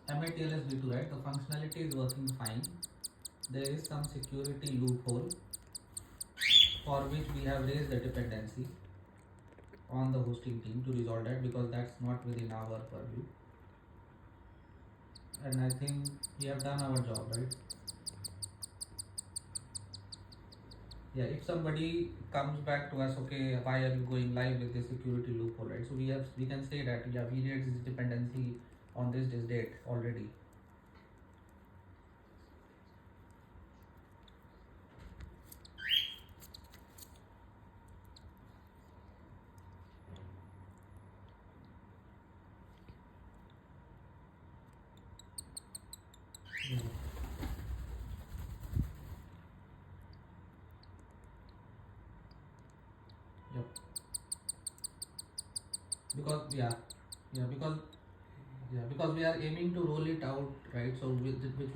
MATLS B2, right? The functionality is working fine. There is some security loophole for which we have raised a dependency on the hosting team to resolve that, because that's not within our purview. And I think we have done our job, right? Yeah, if somebody comes back to us, okay, why are you going live with this security loophole, right? So we can say that, yeah, we raised this dependency on this date already. Yeah. Yep. Because yeah, because we are aiming to roll it out, right? So which will